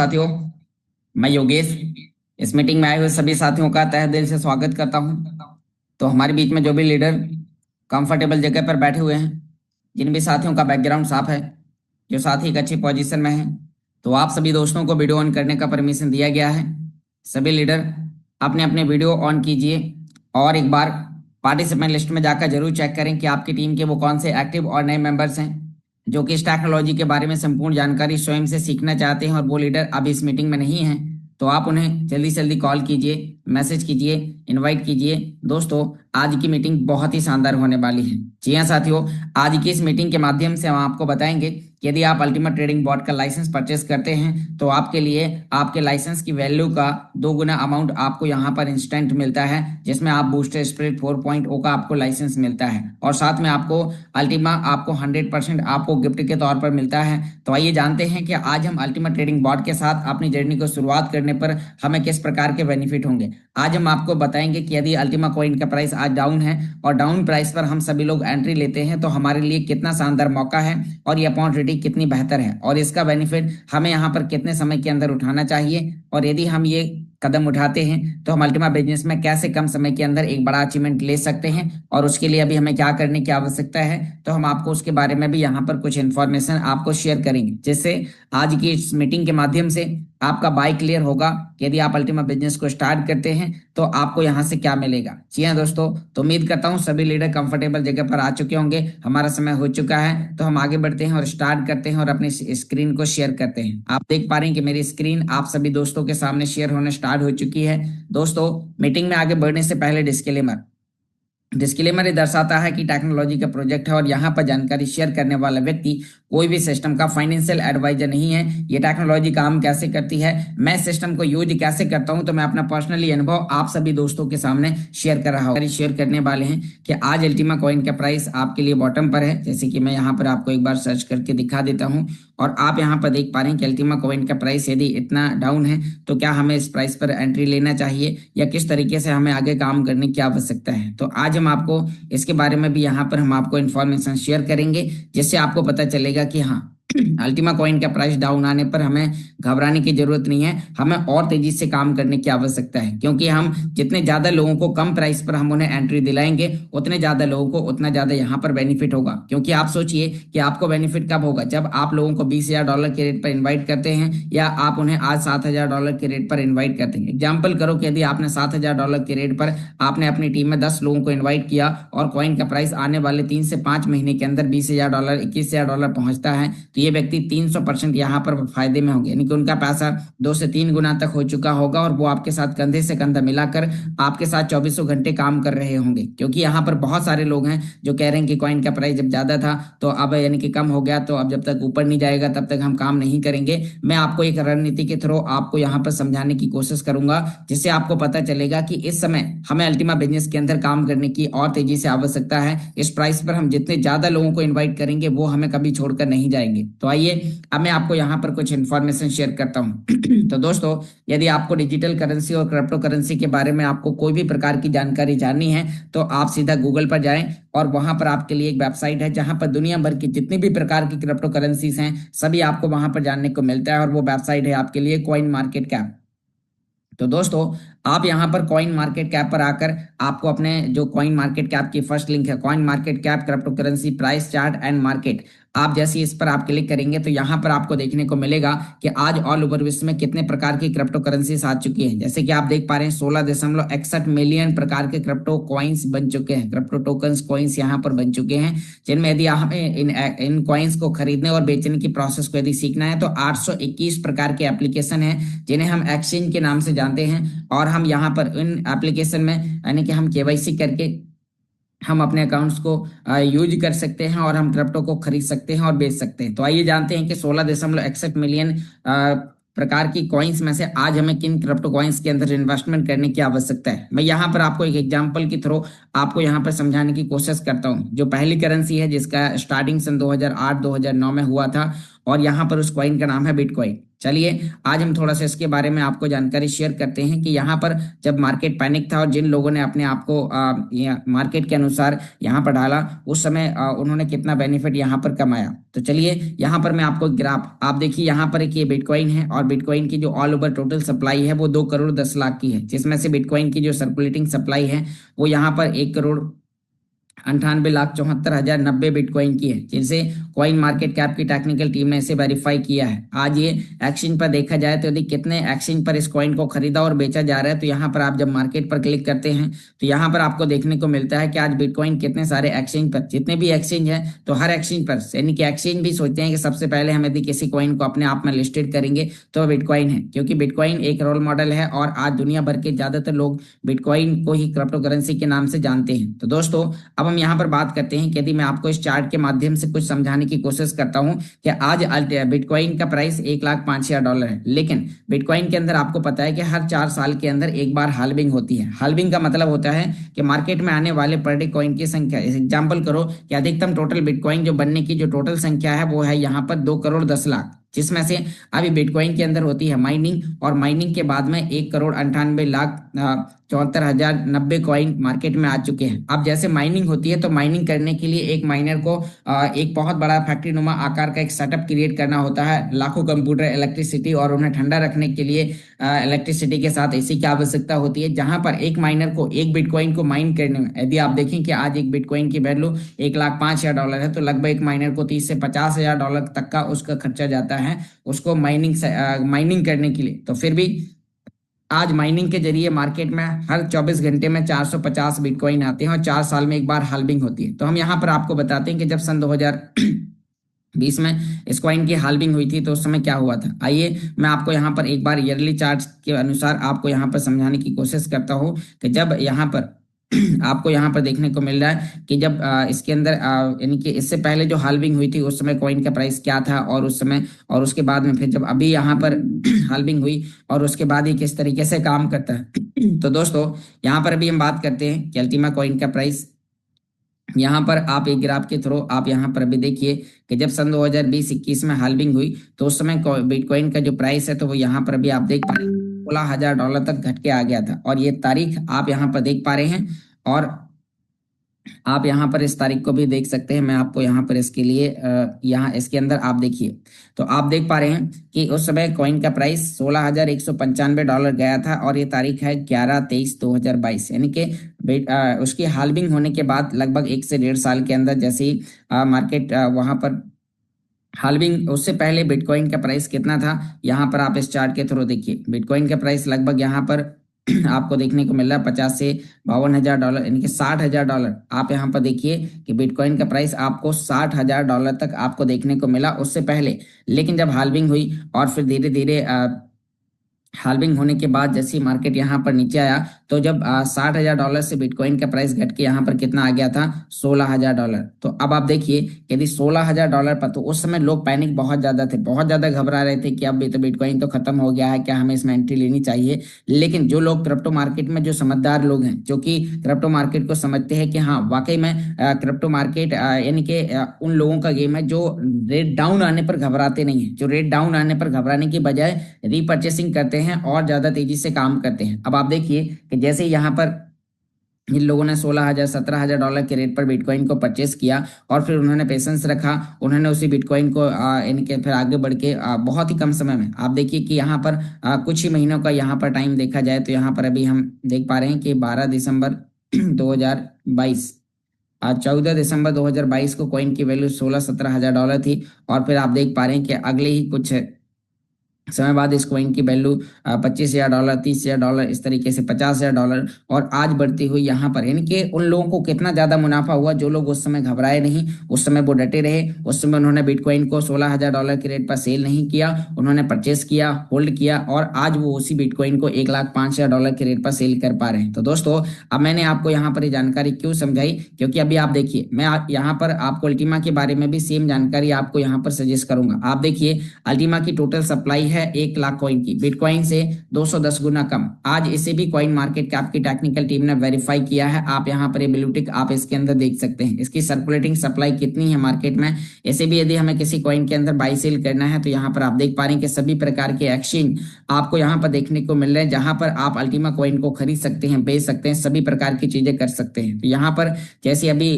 साथियों, मैं योगेश इस मीटिंग में आए हुए सभी साथियों का तहे दिल से स्वागत करता हूं। तो हमारे बीच में जो भी लीडर कंफर्टेबल जगह पर बैठे हुए हैं, जिन भी साथियों का बैकग्राउंड साफ है, जो साथी एक अच्छी पोजीशन में है, तो आप सभी दोस्तों को वीडियो ऑन करने का परमिशन दिया गया है। सभी लीडर अपने अपने वीडियो ऑन कीजिए और एक बार पार्टिसिपेंट लिस्ट में जाकर जरूर चेक करें कि आपकी टीम के वो कौन से एक्टिव और नए मेंबर्स हैं जो कि इस टेक्नोलॉजी के बारे में संपूर्ण जानकारी स्वयं से सीखना चाहते हैं और वो लीडर अभी इस मीटिंग में नहीं है। तो आप उन्हें जल्दी से जल्दी कॉल कीजिए, मैसेज कीजिए, इनवाइट कीजिए। दोस्तों, आज की मीटिंग बहुत ही शानदार होने वाली है। जी हाँ साथियों, आज की इस मीटिंग के माध्यम से हम आपको बताएंगे कि यदि आप अल्टीमेट ट्रेडिंग बॉट का लाइसेंस परचेस करते हैं तो आपके लिए आपके लाइसेंस की वैल्यू का 2 गुना अमाउंट आपको यहाँ पर इंस्टेंट मिलता है, जिसमें आप बूस्टर स्पिरिट 4.0 का आपको लाइसेंस मिलता है और साथ में आपको अल्टीमा आपको 100% आपको गिफ्ट के तौर पर मिलता है। तो आइए जानते हैं कि आज हम अल्टीमेट ट्रेडिंग बॉट के साथ अपनी जर्नी को शुरुआत करने पर हमें किस प्रकार के बेनिफिट होंगे। आज हम आपको बताएंगे कि यदि अल्टीमा कॉइन का प्राइस आज डाउन है और डाउन प्राइस पर हम सभी लोग एंट्री लेते हैं तो हमारे लिए कितना शानदार मौका है और ये अपॉर्चुनिटी कितनी बेहतर है और इसका बेनिफिट हमें यहाँ पर कितने समय के अंदर उठाना चाहिए, और यदि हम ये कदम उठाते हैं तो हम अल्टीमा बिजनेस में कैसे कम समय के अंदर एक बड़ा अचीवमेंट ले सकते हैं और उसके लिए अभी हमें क्या करने की आवश्यकता है। तो हम आपको उसके बारे में भी यहाँ पर कुछ इन्फॉर्मेशन आपको शेयर करेंगे, जिससे आज की इस मीटिंग के माध्यम से आपका बाय क्लियर होगा कि यदि आप अल्टीमा बिजनेस को स्टार्ट करते हैं तो आपको यहाँ से क्या मिलेगा। जी हाँ दोस्तों, तो उम्मीद करता हूँ सभी लीडर कंफर्टेबल जगह पर आ चुके होंगे। हमारा समय हो चुका है, तो हम आगे बढ़ते हैं और स्टार्ट करते हैं और अपनी स्क्रीन को शेयर करते हैं। आप देख पा रहे हैं कि मेरी स्क्रीन आप सभी दोस्तों के सामने शेयर होने स्टार्ट हो चुकी है। दोस्तों, मीटिंग में आगे बढ़ने से पहले डिस्क्लेमर ये दर्शाता है कि टेक्नोलॉजी का प्रोजेक्ट है और यहाँ पर जानकारी शेयर करने वाला व्यक्ति कोई भी सिस्टम का फाइनेंशियल एडवाइजर नहीं है। ये टेक्नोलॉजी काम कैसे करती है, मैं सिस्टम को यूज कैसे करता हूं, तो मैं अपना पर्सनली अनुभव आप सभी दोस्तों के सामने शेयर कर रहा हूँ। शेयर करने वाले हैं कि आज अल्टीमा कॉइन का प्राइस आपके लिए बॉटम पर है, जैसे कि मैं यहाँ पर आपको एक बार सर्च करके दिखा देता हूँ और आप यहाँ पर देख पा रहे हैं कि अल्टीमा कॉइन का प्राइस यदि इतना डाउन है तो क्या हमें इस प्राइस पर एंट्री लेना चाहिए या किस तरीके से हमें आगे काम करने की आवश्यकता है। तो आज हम आपको इसके बारे में भी यहाँ पर हम आपको इन्फॉर्मेशन शेयर करेंगे, जिससे आपको पता चलेगा कि हाँ, अल्टीमा कॉइन का प्राइस डाउन आने पर हमें घबराने की जरूरत नहीं है, हमें और तेजी से काम करने की आवश्यकता है, क्योंकि हम जितने ज्यादा लोगों को कम प्राइस पर हम उन्हें एंट्री दिलाएंगे उतने ज्यादा लोगों को उतना ज्यादा यहाँ पर बेनिफिट होगा। क्योंकि आप सोचिए कि आपको बेनिफिट कब होगा, जब आप लोगों को $20,000 के रेट पर इन्वाइट करते हैं या आप उन्हें आज $7,000 के रेट पर इन्वाइट करते हैं। एग्जाम्पल करो कि यदि आपने $7,000 के रेट पर आपने अपनी टीम में 10 लोगों को इन्वाइट किया और कॉइन का प्राइस आने वाले 3 से 5 महीने के अंदर $20,000 $21,000 पहुंचता है, तो ये व्यक्ति 300% यहाँ पर फायदे में होंगे, यानी कि उनका पैसा 2 से 3 गुना तक हो चुका होगा और वो आपके साथ कंधे से कंधा मिलाकर आपके साथ 24 घंटे काम कर रहे होंगे। क्योंकि यहाँ पर बहुत सारे लोग हैं जो कह रहे हैं कि कॉइन का प्राइस जब ज्यादा था तो अब यानी कि कम हो गया, तो अब जब तक ऊपर नहीं जाएगा तब तक हम काम नहीं करेंगे। मैं आपको एक रणनीति के थ्रू आपको यहाँ पर समझाने की कोशिश करूंगा, जिससे आपको पता चलेगा कि इस समय हमें अल्टीमा बिजनेस के अंदर काम करने की और तेजी से आवश्यकता है। इस प्राइस पर हम जितने ज्यादा लोगों को इन्वाइट करेंगे वो हमें कभी छोड़कर नहीं जाएंगे। तो आइए अब मैं आपको यहाँ पर कुछ इन्फॉर्मेशन शेयर करता हूँ। तो दोस्तों, यदि आपको डिजिटल करेंसी और क्रिप्टो करेंसी के बारे में आपको कोई भी प्रकार की जानकारी जाननी है तो आप सीधा गूगल पर जाएं और वहां पर आपके लिए एक वेबसाइट है जहां पर दुनिया भर की जितनी भी प्रकार की क्रिप्टो करेंसीज हैं सभी आपको वहां पर जानने को मिलता है, और वो वेबसाइट है आपके लिए कॉइन मार्केट कैप। तो दोस्तों, आप यहाँ पर कॉइन मार्केट कैप पर आकर आपको अपने जो कॉइन मार्केट कैप की फर्स्ट लिंक है, coin market cap crypto currency price chart and market, आप जैसे इस पर आप क्लिक करेंगे तो यहाँ पर आपको देखने को मिलेगा कि आज ऑल ओवर विश्व में कितने प्रकार की क्रिप्टो करेंसीज आ चुकी हैं। जैसे कि आप देख पा रहे हैं 16.61 मिलियन प्रकार के क्रिप्टो कॉइन्स बन चुके हैं, क्रिप्टो टोकन्स कॉइन्स यहाँ पर बन चुके हैं, जिनमें यदि हमें इन कॉइन्स को खरीदने और बेचने की प्रोसेस को यदि सीखना है तो 821 प्रकार के एप्लीकेशन है जिन्हें हम एक्सचेंज के नाम से जानते हैं, और हम यहाँ पर इन एप्लीकेशन में यानी कि हम केवाईसी करके हम अपने अकाउंट्स को यूज कर सकते हैं और हम क्रिप्टो को खरीद सकते हैं और बेच सकते हैं। तो आइए जानते हैं कि 16.61 मिलियन प्रकार की कॉइन्स में से आज हमें किन क्रिप्टो कॉइन्स के अंदर इन्वेस्टमेंट करने की आवश्यकता है। मैं यहाँ पर आपको एक एग्जांपल के थ्रू आपको यहाँ पर समझाने की कोशिश करता हूँ। जो पहली करेंसी है जिसका स्टार्टिंग सन 2008-2009 में हुआ था और यहाँ पर उस कॉइन का नाम है बिटकॉइन। चलिए आज हम थोड़ा सा इसके बारे में आपको जानकारी शेयर करते हैं कि यहाँ पर जब मार्केट पैनिक था और जिन लोगों ने अपने आप को मार्केट के अनुसार यहाँ पर डाला, उस समय उन्होंने कितना बेनिफिट यहाँ पर कमाया। तो चलिए यहाँ पर मैं आपको ग्राफ, आप देखिए यहाँ पर एक ये बिटकॉइन है और बिटकॉइन की जो ऑल ओवर टोटल सप्लाई है वो 2 करोड़ 10 लाख की है, जिसमें से बिटकॉइन की जो सर्कुलेटिंग सप्लाई है वो यहाँ पर 1 करोड़ 98 लाख 74 हजार 90 बिटकॉइन की है, जिसे कॉइन मार्केट कैप की टेक्निकल टीम ने इसे वेरीफाई किया है। आज ये एक्सचेंज पर देखा जाए तो यदि कितने एक्सचेंज पर इस कॉइन को खरीदा और बेचा जा रहा है, तो यहाँ पर आप जब मार्केट पर क्लिक करते हैं तो यहाँ पर आपको देखने को मिलता है कि आज बिटकॉइन कितने सारे एक्सचेंज पर, जितने भी एक्सचेंज है तो हर एक्सचेंज पर, यानी कि एक्सचेंज भी सोचते हैं कि सबसे पहले हम यदि किसी कॉइन को अपने आप में लिस्टेड करेंगे तो बिटकॉइन है, क्योंकि बिटकॉइन एक रोल मॉडल है और आज दुनिया भर के ज्यादातर लोग बिटकॉइन को ही क्रिप्टो करेंसी के नाम से जानते हैं। तो दोस्तों अब हम यहाँ पर बात करते हैं कि यदि मैं आपको इस चार्ट के माध्यम से कुछ समझाने की कोशिश करता हूं कि आज बिटकॉइन का प्राइस 1,05,000 डॉलर है, लेकिन बिटकॉइन के अंदर आपको पता है कि हर 4 साल के अंदर एक बार हाल्विंग होती है। हाल्विंग का मतलब होता है कि मार्केट में आने वाले पर डे कॉइन की संख्या, एग्जाम्पल करो कि अधिकतम टोटल बिटकॉइन जो बनने की जो टोटल संख्या है वो है यहाँ पर 2 करोड़ 10 लाख, जिसमें से अभी बिटकॉइन के अंदर होती है माइनिंग, और माइनिंग के बाद में 1 करोड़ 98 लाख 74 हजार 90 कॉइन मार्केट में आ चुके हैं। अब जैसे माइनिंग होती है तो माइनिंग करने के लिए एक माइनर को एक बहुत बड़ा फैक्ट्री नुमा आकार का एक सेटअप क्रिएट करना होता है, लाखों कंप्यूटर, इलेक्ट्रिसिटी, और उन्हें ठंडा रखने के लिए इलेक्ट्रिसिटी के साथ एसी की आवश्यकता होती है, जहां पर एक माइनर को एक बिटकॉइन को माइन करने में, यदि आप देखें कि आज एक बिटकॉइन की वैल्यू 1,05,000 डॉलर है, तो लगभग एक माइनर को 30 से 50 हजार डॉलर तक का उसका खर्चा जाता है उसको माइनिंग करने के लिए। तो फिर भी आज माइनिंग के जरिए मार्केट में हर 24 घंटे में 450 बिटकॉइन आते हैं और 4 साल में एक बार हाल्विंग होती है। तो हम यहाँ पर आपको बताते हैं कि जब सन 2020 में इस कॉइन की हाल्विंग हुई थी तो उस समय क्या हुआ था। आइए मैं आपको यहाँ पर एक बार ईयरली चार्ट के अनुसार आपको यहाँ पर समझाने की कोशिश करता हूँ कि जब यहाँ पर आपको यहाँ पर देखने को मिल रहा है कि जब इसके अंदर यानी कि इससे पहले जो हाल्विंग हुई थी उस समय कॉइन का प्राइस क्या था, और उस समय और उसके बाद में फिर जब अभी यहाँ पर हाल्विंग हुई और उसके बाद ही किस तरीके से काम करता है। तो दोस्तों यहाँ पर अभी हम बात करते हैं कि अल्टीमा कॉइन का प्राइस, यहाँ पर आप एक ग्राफ के थ्रू आप यहाँ पर अभी देखिए कि जब सन 2020-21 में हाल्विंग हुई तो उस समय बिटकॉइन का जो प्राइस है तो वो यहाँ पर अभी आप देख पा रहे हैं 16,000 डॉलर तक घट के आ गया था, और ये तारीख आप यहाँ पर देख पा रहे हैं, और आप यहाँ पर इस तारीख को भी देख सकते हैं। मैं आपको यहाँ पर इसके लिए यहाँ इसके अंदर आप देखिए तो आप देख पा रहे हैं कि उस समय कॉइन का प्राइस 16,195 डॉलर गया था, और ये तारीख है 11/23/2022, यानी कि उसकी हाल्विंग होने के बाद लगभग 1 से 1.5 साल के अंदर जैसे ही मार्केट वहां पर हाल्विंग, उससे पहले बिटकॉइन का प्राइस कितना था यहाँ पर आप इस चार्ट के थ्रू देखिए। बिटकॉइन का प्राइस लगभग यहाँ पर आपको देखने को मिल रहा है 50 से 52 हजार डॉलर, यानी कि 60,000 डॉलर। आप यहाँ पर देखिए कि बिटकॉइन का प्राइस आपको 60,000 डॉलर तक आपको देखने को मिला उससे पहले, लेकिन जब हाल्विंग हुई और फिर धीरे धीरे हाल्विंग होने के बाद जैसे ही मार्केट यहाँ पर नीचे आया तो जब 60,000 डॉलर से बिटकॉइन का प्राइस घट के यहाँ पर कितना आ गया था 16,000 डॉलर। तो अब आप देखिए यदि 16,000 डॉलर पर, तो उस समय लोग पैनिक बहुत ज्यादा थे, बहुत ज्यादा घबरा रहे थे कि अब तो बिटकॉइन तो खत्म हो गया है, क्या हमें इसमें एंट्री लेनी चाहिए। लेकिन जो लोग क्रिप्टो मार्केट में जो समझदार लोग हैं, जो कि क्रिप्टो मार्केट को समझते हैं कि हाँ वाकई में क्रिप्टो मार्केट यानी कि उन लोगों का गेम है जो रेट डाउन आने पर घबराते नहीं है, जो रेट डाउन आने पर घबराने की बजाय रीपर्चेसिंग करते हैं और ज्यादा तेजी से काम करते हैं। अब आप देखिए कि जैसे यहाँ पर इन लोगों ने 16,000 17,000 डॉलर के रेट पर बिटकॉइन को परचेस किया और फिर उन्होंने पेशेंस रखा, उन्होंने उसी बिटकॉइन को इनके फिर आगे बढ़ के बहुत ही कम समय में आप देखिए कि यहाँ पर कुछ ही महीनों का यहाँ पर टाइम देखा जाए तो यहाँ पर अभी हम देख पा रहे हैं कि 12 दिसंबर 2022 आज 14 दिसंबर 2022 को कॉइन की वैल्यू 16-17 हजार डॉलर थी, और फिर आप देख पा रहे हैं कि अगले ही कुछ समय बाद इस कॉइन की वैल्यू 25,000 डॉलर 30,000 डॉलर इस तरीके से 50,000 डॉलर और आज बढ़ती हुई यहाँ पर, यानी कि उन लोगों को कितना ज्यादा मुनाफा हुआ जो लोग उस समय घबराए नहीं, उस समय वो डटे रहे, उस समय उन्होंने बिटकॉइन को 16,000 डॉलर के रेट पर सेल नहीं किया, उन्होंने परचेस किया, होल्ड किया, और आज वो उसी बिटकॉइन को 1,05,000 डॉलर के रेट पर सेल कर पा रहे हैं। तो दोस्तों अब मैंने आपको यहाँ पर ये जानकारी क्यों समझाई, क्योंकि अभी आप देखिए मैं यहाँ पर आपको अल्टीमा के बारे में भी सेम जानकारी आपको यहाँ पर सजेस्ट करूंगा। आप देखिए अल्टीमा की टोटल सप्लाई है है 1 लाख कॉइन की, बिटकॉइन से 210 गुना कम। आज इसे भी कॉइन मार्केट कैप की टेक्निकल टीम ने वेरीफाई किया है। आप यहाँ पर ये ब्लू टिक आप इसके अंदर देख सकते हैं, इसकी सर्कुलेटिंग सप्लाई कितनी है मार्केट में। इसे भी यदि हमें किसी कॉइन के अंदर बाई सेल करना है तो यहाँ पर आप देख पा रहे हैं कि सभी प्रकार के एक्सचेंज आपको यहाँ पर देखने को मिल रहे हैं, जहां पर आप अल्टीमा कॉइन को खरीद सकते हैं, बेच सकते हैं, सभी प्रकार की चीजें कर सकते हैं। तो यहाँ पर जैसे अभी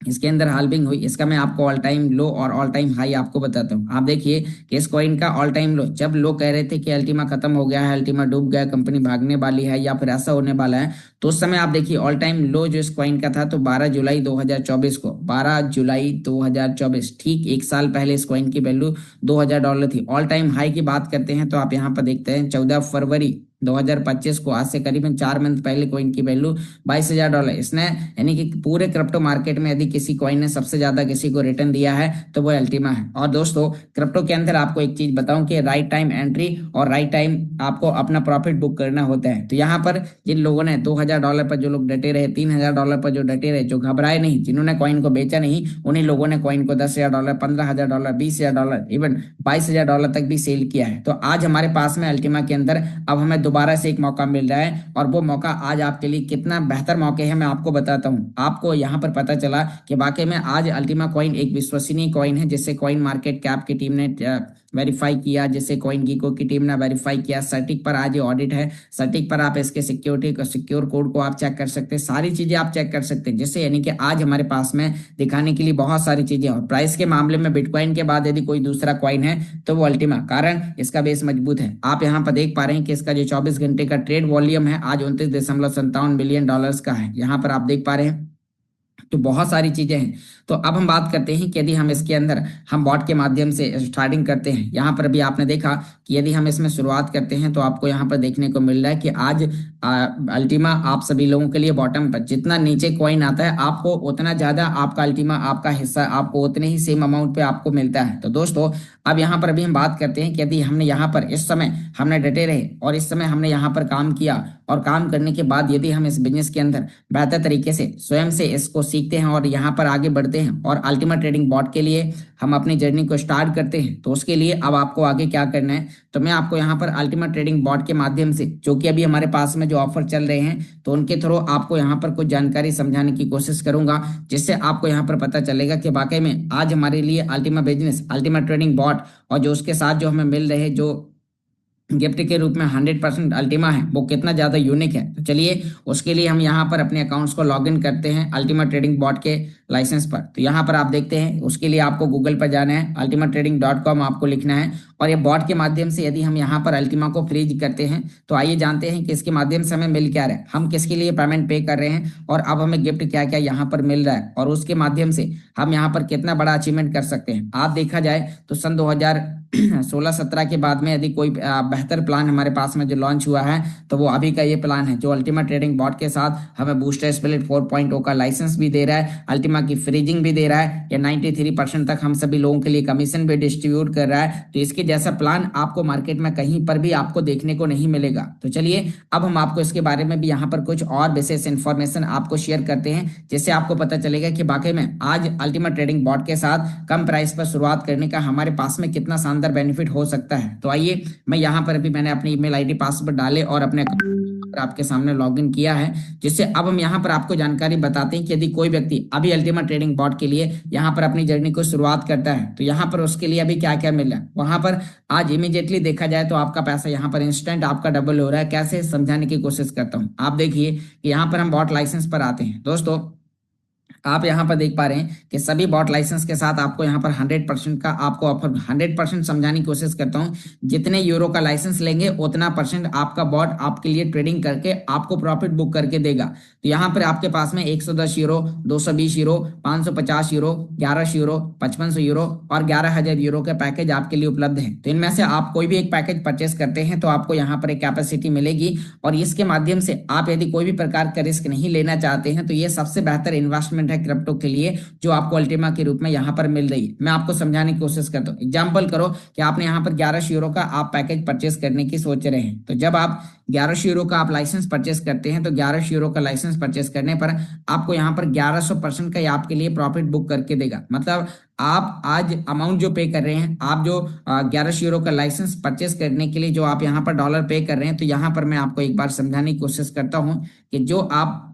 इसके अंदर हाल्विंग हुई, इसका मैं आपको ऑल टाइम लो और ऑल टाइम हाई आपको बताता हूँ। आप देखिए कि इस कॉइन का ऑल टाइम लो, जब लोग कह रहे थे कि अल्टीमा खत्म हो गया है, अल्टीमा डूब गया, कंपनी भागने वाली है या फिर ऐसा होने वाला है, तो उस समय आप देखिए ऑल टाइम लो जो इस कॉइन का था तो 12 जुलाई 2024 को, 12 जुलाई 2024, ठीक 1 साल पहले इस कॉइन की वैल्यू $2000 थी। ऑल टाइम हाई की बात करते हैं तो आप यहाँ पर देखते हैं 14 फरवरी 2025 को, आज से करीबन 4 मंथ पहले कॉइन की वैल्यू $22,000। इसने यानी कि पूरे क्रिप्टो मार्केट में यदि किसी कॉइन ने सबसे ज्यादा किसी को रिटर्न दिया है तो वो अल्टीमा है। और दोस्तों क्रिप्टो के अंदर आपको एक चीज बताऊं कि राइट टाइम एंट्री और राइट टाइम आपको अपना प्रॉफिट बुक करना होता है। तो यहाँ पर जिन लोगों ने $2000 पर जो लोग डटे रहे, $3000 पर जो डटे रहे, जो घबराए नहीं, जिन्होंने कॉइन को बेचा नहीं, उन्हीं लोगों ने कॉइन को $10,000, $15,000, $20,000, इवन $22,000 तक भी सेल किया है। तो आज हमारे पास में अल्टीमा के अंदर अब हमें दोबारा से एक मौका मिल रहा है, और वो मौका आज आपके लिए कितना बेहतर मौके है मैं आपको बताता हूँ। आपको यहाँ पर पता चला कि वाकई में आज अल्टीमा कॉइन एक विश्वसनीय कॉइन है, जिससे कॉइन मार्केट कैप की टीम ने वेरीफाई किया, जिससे कॉइन गीको की टीम ने वेरीफाई किया। सर्टिक पर आज ये ऑडिट है, सर्टिक पर आप इसके सिक्योरिटी सिक्योर कोड को आप चेक कर सकते हैं, सारी चीजें आप चेक कर सकते हैं, जिससे यानी कि आज हमारे पास में दिखाने के लिए बहुत सारी चीजें। और प्राइस के मामले में बिटकॉइन के बाद यदि कोई दूसरा कॉइन है तो वो अल्टीमा, कारण इसका बेस मजबूत है। आप यहाँ पर देख पा रहे हैं कि इसका जो 24 घंटे का ट्रेड वॉल्यूम है आज $29.57 बिलियन का है, यहाँ पर आप देख पा रहे हैं। तो बहुत सारी चीजें हैं। तो अब हम बात करते हैं कि यदि हम इसके अंदर हम बॉट के माध्यम से स्टार्टिंग करते हैं, यहाँ पर भी आपने देखा कि यदि हम इसमें शुरुआत करते हैं तो आपको यहाँ पर देखने को मिल रहा है कि आज अल्टीमा आप सभी लोगों के लिए बॉटम पर, जितना नीचे कॉइन आता है आपको उतना ज्यादा आपका अल्टीमा, आपका हिस्सा आपको उतने ही सेम अमाउंट पे आपको मिलता है। तो दोस्तों अब यहाँ पर अभी हम बात करते हैं कि यदि हमने यहाँ पर इस समय हमने डटे रहे और इस समय हमने यहाँ पर काम किया, और काम करने के बाद यदि हम इस बिजनेस के अंदर बेहतर तरीके से स्वयं से इसको सीखते हैं और यहाँ पर आगे बढ़ते हैं और अल्टीमा ट्रेडिंग बॉट के लिए हम अपनी जर्नी को स्टार्ट करते हैं, तो उसके लिए अब आपको आगे क्या करना है, तो मैं आपको यहाँ पर अल्टीमा ट्रेडिंग बॉट के माध्यम से, जो कि अभी हमारे पास में जो ऑफर चल रहे हैं, तो उनके थ्रू आपको यहाँ पर कुछ जानकारी समझाने की कोशिश करूंगा, जिससे आपको यहाँ पर पता चलेगा कि वाकई में आज हमारे लिए Ultima business, Ultima trading bot और जो उसके साथ जो हमें मिल रहे जो गिफ्ट के रूप में 100% अल्टीमा है वो कितना ज्यादा यूनिक है। तो चलिए उसके लिए हम यहाँ पर अपने अकाउंट्स को लॉगिन करते हैं अल्टीमा ट्रेडिंग बॉट के लाइसेंस पर। तो यहाँ पर आप देखते हैं, उसके लिए आपको गूगल पर जाना है, ultimatrading.com आपको लिखना है, और ये बॉट के माध्यम से यदि हम यहाँ पर अल्टीमा को फ्रीज करते हैं तो आइए जानते हैं कि इसके माध्यम से हमें मिल क्या रहा है, हम किसके लिए पेमेंट पे कर रहे हैं, और अब हमें गिफ्ट क्या क्या यहाँ पर मिल रहा है, और उसके माध्यम से हम यहाँ पर कितना बड़ा अचीवमेंट कर सकते हैं। आप देखा जाए तो सन 2016-17 के बाद में यदि कोई बेहतर प्लान हमारे पास में जो लॉन्च हुआ है तो वो अभी का ये प्लान है, जो अल्टीमा ट्रेडिंग बॉट के साथ हमें बूस्टर स्प्लिट 4.0 का लाइसेंस भी दे रहा है, अल्टीमा की फ्रीजिंग भी दे रहा है, या 93% तक हम सभी लोगों के लिए कमीशन भी डिस्ट्रीब्यूट कर रहा है। तो इसके जैसा प्लान आपको मार्केट में कहीं पर भी आपको देखने को नहीं मिलेगा। तो चलिए अब हम आपको इसके बारे में भी यहाँ पर कुछ और विशेष इंफॉर्मेशन आपको शेयर करते हैं, जिससे आपको पता चलेगा कि वाकई में आज अल्टीमा ट्रेडिंग बॉट के साथ कम प्राइस पर शुरुआत करने का हमारे पास में कितना शानदार बेनिफिट हो सकता है। तो आइए मैं यहाँ पर अभी मैंने अपनी ईमेल आईडी पासवर्ड डाले और अपने आपके सामने लॉगिन किया है, जिससे अब हम यहाँ पर आपको जानकारी बताते हैं कि यदि कोई व्यक्ति अभी अल्टीमा ट्रेडिंग बॉट के लिए यहाँ पर अपनी जर्नी को शुरुआत करता है तो यहाँ पर उसके लिए अभी क्या क्या मिल रहा है। वहां पर आज इमीडिएटली देखा जाए तो आपका पैसा यहाँ पर इंस्टेंट आपका डबल हो रहा है। कैसे समझाने की कोशिश करता हूँ, आप देखिए कि यहाँ पर हम बॉट लाइसेंस पर आते हैं। दोस्तों आप यहाँ पर देख पा रहे हैं कि सभी बॉट लाइसेंस के साथ आपको यहाँ पर 100% का आपको ऑफर, 100% समझाने की कोशिश करता हूँ, जितने यूरो का लाइसेंस लेंगे उतना परसेंट आपका बॉट आपके लिए ट्रेडिंग करके आपको प्रॉफिट बुक करके देगा। तो यहाँ पर आपके पास में 110 euro, 220 euro, 550 euro, 1100 euro, 5500 euro और 11,000 यूरो के पैकेज आपके लिए उपलब्ध है। तो इनमें से आप कोई भी एक पैकेज परचेस करते हैं तो आपको यहाँ पर एक कैपेसिटी मिलेगी, और इसके माध्यम से आप यदि कोई भी प्रकार का रिस्क नहीं लेना चाहते हैं तो ये सबसे बेहतर इन्वेस्टमेंट है क्रिप्टो के लिए, जो आपको अल्टीमा के रूप में यहाँ पर मिल रही है। मैं आपको समझाने की कोशिश करता हूँ। एग्जाम्पल करो कि आपने यहाँ पर 1100 यूरो का आप पैकेज परचेस करने की सोच रहे हैं, तो जब आप 1100 यूरो का आप लाइसेंस परचेस करते हैं, तो 1100 यूरो का लाइसेंस परचेस करने पर आपको यहाँ पर 1100% का ये आपके लिए प्रॉफिट बुक करके देगा। मतलब आप आज अमाउंट जो पे कर रहे हैं, आप जो 1100 यूरो का लाइसेंस परचेस करने के लिए जो आप यहाँ पर डॉलर पे कर रहे हैं, तो यहाँ पर मैं आपको एक बार समझाने की कोशिश करता हूँ कि जो आप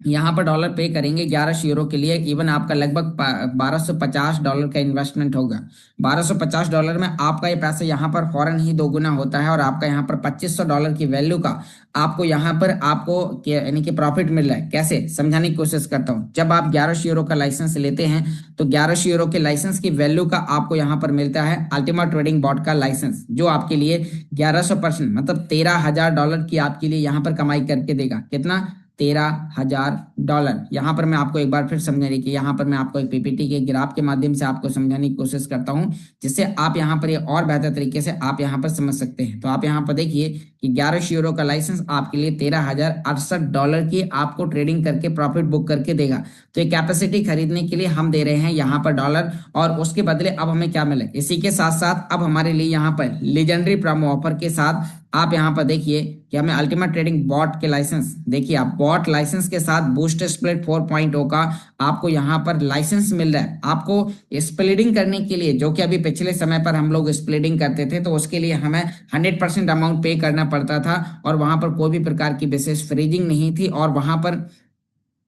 यहाँ पर डॉलर पे करेंगे 1100 यूरो के लिए, इवन आपका लगभग $1250 का इन्वेस्टमेंट होगा। $1250 में आपका ये पैसा यहाँ पर फौरन ही दोगुना होता है और आपका यहाँ पर $2500 की वैल्यू का आपको यहाँ पर आपको यानी कि प्रॉफिट मिल रहा है। कैसे, समझाने की कोशिश करता हूँ। जब आप 1100 यूरो का लाइसेंस लेते हैं, तो 1100 यूरो के लाइसेंस की वैल्यू का आपको यहाँ पर मिलता है अल्टीमा ट्रेडिंग बॉट का लाइसेंस, जो आपके लिए 1100% मतलब $13,000 की आपके लिए यहाँ पर कमाई करके देगा। कितना? $13,000। यहाँ पर मैं आपको एक बार फिर समझाने की, यहाँ पर मैं आपको एक पीपीटी के ग्राफ के माध्यम से आपको समझाने की कोशिश करता हूँ, जिससे आप यहाँ पर ये और बेहतर तरीके से आप यहाँ पर समझ सकते हैं। तो आप यहाँ पर देखिए कि 1100 यूरो का लाइसेंस आपके लिए $13,068 की आपको ट्रेडिंग करके प्रॉफिट बुक करके देगा। तो ये कैपेसिटी खरीदने के लिए हम दे रहे हैं यहाँ पर डॉलर, और उसके बदले अब हमें क्या मिले, इसी के साथ साथ अब हमारे लिए यहाँ पर लीजेंडरी प्रोमो ऑफर के साथ आप यहाँ पर देखिए कि हमें अल्टीमा ट्रेडिंग बॉट के लाइसेंस, देखिए आप बॉट लाइसेंस के साथ बूस्ट स्प्लिट 4.0 का आपको यहाँ पर लाइसेंस मिल रहा है। आपको स्प्लिटिंग करने के लिए, जो कि अभी पिछले समय पर हम लोग स्प्लिटिंग करते थे, तो उसके लिए हमें 100% अमाउंट पे करना पड़ता था और वहां पर कोई भी प्रकार की विशेष फ्रीजिंग नहीं थी, और वहां पर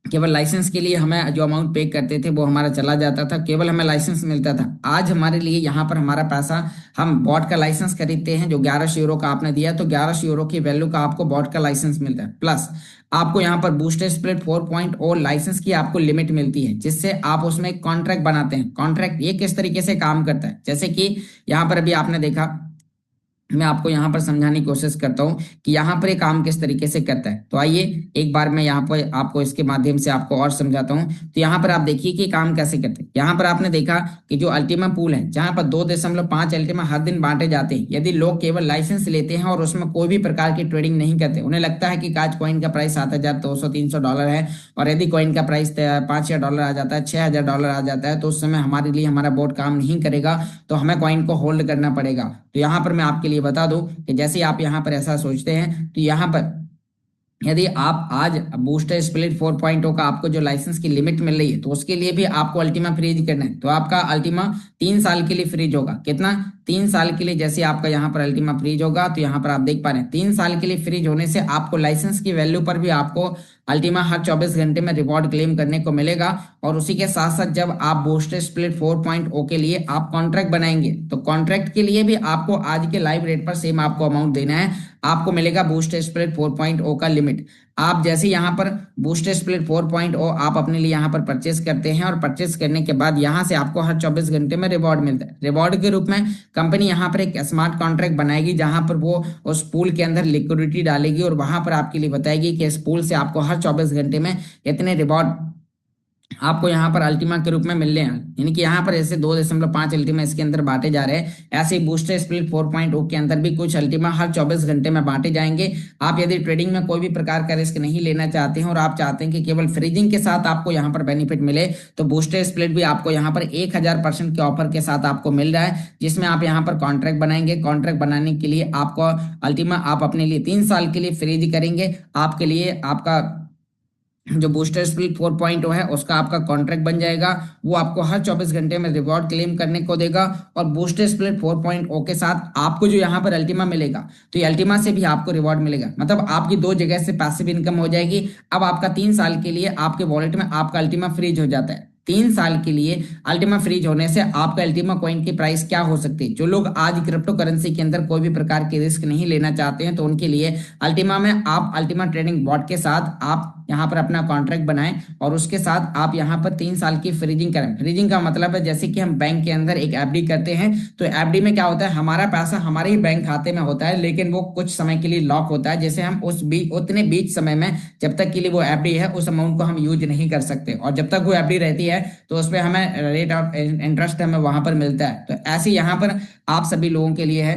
केवल लाइसेंस के लिए हमें जो अमाउंट पे करते थे वो हमारा चला जाता था, केवल हमें लाइसेंस मिलता था। आज हमारे लिए यहाँ पर हमारा पैसा, हम बॉट का लाइसेंस खरीदते हैं जो 1100 यूरो का आपने दिया, तो 1100 यूरो की वैल्यू का आपको बॉट का लाइसेंस मिलता है, प्लस आपको यहाँ पर बूस्टर स्प्लिट 4.0 लाइसेंस की आपको लिमिट मिलती है, जिससे आप उसमें एक कॉन्ट्रैक्ट बनाते हैं। कॉन्ट्रैक्ट ये किस तरीके से काम करता है, जैसे कि यहाँ पर अभी आपने देखा, मैं आपको यहाँ पर समझाने की कोशिश करता हूँ कि यहाँ पर ये काम किस तरीके से करता है। तो आइए एक बार मैं यहाँ पर आपको इसके माध्यम से आपको और समझाता हूँ। तो यहाँ पर आप देखिए कि काम कैसे करते हैं। यहाँ पर आपने देखा कि जो अल्टीमा पूल है, जहाँ पर 2.5 अल्टीमा हर दिन बांटे जाते हैं, यदि लोग केवल लाइसेंस लेते हैं और उसमें कोई भी प्रकार की ट्रेडिंग नहीं करते, उन्हें लगता है कि आज कॉइन का प्राइस $7,200-300 है, और यदि कॉइन का प्राइस $5,000 आ जाता है, $6,000 आ जाता है, तो उस समय हमारे लिए हमारा बोर्ड काम नहीं करेगा, तो हमें कॉइन को होल्ड करना पड़ेगा। तो यहाँ पर मैं आपके लिए बता दूं कि जैसे आप यहाँ पर ऐसा सोचते हैं, तो यहाँ पर यदि आप आज बूस्टर स्प्लिट 4.0 का आपको जो लाइसेंस की लिमिट मिल रही है, तो उसके लिए भी आपको अल्टीमा फ्रीज करना है, तो आपका अल्टीमा 3 साल के लिए फ्रीज होगा। कितना? 3 साल के लिए। जैसे आपका यहाँ पर अल्टीमा फ्रीज होगा, तो यहाँ पर आप देख पा रहे हैं 3 साल के लिए फ्रीज होने से आपको लाइसेंस की वैल्यू पर भी आपको अल्टीमा हर 24 घंटे में रिवॉर्ड क्लेम करने को मिलेगा। और उसी के साथ साथ जब आप बूस्टर स्प्लिट 4.0 के लिए आप कॉन्ट्रैक्ट बनाएंगे, तो कॉन्ट्रैक्ट के लिए भी आपको आज के लाइव रेट पर सेम आपको अमाउंट देना है, आपको मिलेगा बूस्टर स्प्लिट 4.0 का लिमिट। आप जैसे यहाँ पर बूस्टर स्प्लिट 4.0 आप अपने लिए यहाँ पर परचेस करते हैं, और परचेस करने के बाद यहाँ से आपको हर 24 घंटे में रिवॉर्ड मिलता है। रिवॉर्ड के रूप में कंपनी यहाँ पर एक स्मार्ट कॉन्ट्रैक्ट बनाएगी, जहां पर वो उस पूल के अंदर लिक्विडिटी डालेगी और वहां पर आपके लिए बताएगी कि इस पूल से आपको हर 24 घंटे में इतने रिवॉर्ड आपको यहाँ पर अल्टीमा के रूप में मिल रहे हैं। यानी कि यहाँ पर ऐसे 2.5 अल्टीमा इसके अंदर बांटे जा रहे हैं, ऐसे ही बूस्टर स्प्लिट 4.0 के अंदर भी कुछ अल्टीमा हर 24 घंटे में बांटे जाएंगे। आप यदि ट्रेडिंग में कोई भी प्रकार का रिस्क नहीं लेना चाहते हैं और आप चाहते हैं कि केवल फ्रीजिंग के साथ आपको यहाँ पर बेनिफिट मिले, तो बूस्टर स्प्लिट भी आपको यहाँ पर 1000% के ऑफर के साथ आपको मिल रहा है, जिसमें आप यहाँ पर कॉन्ट्रैक्ट बनाएंगे। कॉन्ट्रैक्ट बनाने के लिए आपको अल्टीमा आप अपने लिए 3 साल के लिए फ्रीज करेंगे। आपके लिए आपका जो बूस्टर स्प्लिट 4.0 है उसका आपका कॉन्ट्रैक्ट बन जाएगा, वो आपको हर 24 घंटे में रिवॉर्ड क्लेम करने को देगा। और बूस्टर स्प्लिट 4.0 के साथ आपको जो यहाँ पर अल्टीमा मिलेगा, तो ये अल्टीमा से भी आपको रिवॉर्ड मिलेगा। मतलब आपकी 2 जगह से पैसिव इनकम हो जाएगी। अब आपका 3 साल के लिए आपके वॉलेट में आपका अल्टीमा फ्रीज हो जाता है। 3 साल के लिए अल्टीमा फ्रीज होने से आपका अल्टीमा कॉइन की प्राइस क्या हो सकती है। जो लोग आज क्रिप्टो करेंसी के अंदर कोई भी प्रकार के रिस्क नहीं लेना चाहते हैं, तो उनके लिए अल्टीमा में आप अल्टीमा ट्रेडिंग बॉट के साथ आप यहाँ पर अपना कॉन्ट्रैक्ट बनाएं, और उसके साथ आप यहाँ पर 3 साल की फ्रीजिंग करें। फ्रीजिंग का मतलब है जैसे कि हम बैंक के अंदर एक एफडी करते हैं, तो एफडी में क्या होता है, हमारा पैसा हमारे ही बैंक खाते में होता है, लेकिन वो कुछ समय के लिए लॉक होता है, जैसे हम उतने बीच समय में जब तक के लिए वो एफडी है उस अमाउंट को हम यूज नहीं कर सकते, और जब तक वो एफडी रहती है तो उस पर हमें रेट ऑफ इंटरेस्ट हमें वहां पर मिलता है। तो ऐसे यहाँ पर आप सभी लोगों के लिए है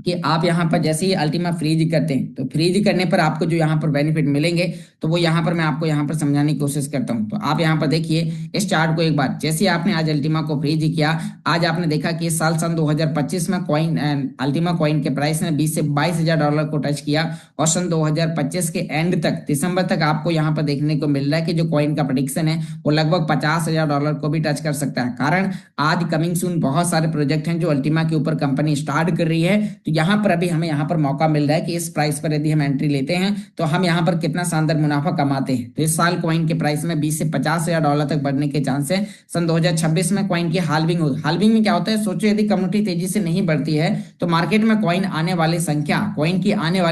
कि आप यहाँ पर जैसे ही अल्टीमा फ्रीज करते हैं तो फ्रीज करने पर आपको जो यहाँ पर बेनिफिट मिलेंगे तो वो यहाँ पर मैं आपको यहाँ पर समझाने की कोशिश करता हूँ। तो आप यहाँ पर देखिए इस चार्ट को एक बार, जैसे आपने आज अल्टीमा को फ्रीज किया, आज आपने देखा कि इस साल सन 2025 में कॉइन अल्टीमा कॉइन के प्राइस ने 20 से 22 हजार डॉलर को टच किया और सन 2025 के एंड तक, दिसंबर तक आपको यहाँ पर देखने को मिल रहा है कि जो कॉइन का प्रेडिक्शन है वो लगभग 50 हजार डॉलर को भी टच कर सकता है। कारण आज कमिंग सून बहुत सारे प्रोजेक्ट हैं जो अल्टीमा के ऊपर कंपनी स्टार्ट कर रही है। तो यहाँ पर अभी हमें यहाँ पर मौका मिल रहा है कि इस प्राइस पर यदि हम एंट्री लेते हैं तो हम यहाँ पर कितना शानदार मुनाफा कमाते हैं। तो इस साल कॉइन के प्राइस में 20 से 50 हजार डॉलर तक बढ़ने के चांस है। सन 2026 में कॉइन की हाल्विंग होगी। हाल्विंग में क्या होता है, सोचो यदि कम्युनिटी तेजी से नहीं बढ़ती है तो मार्केट में कॉइन की आने वाली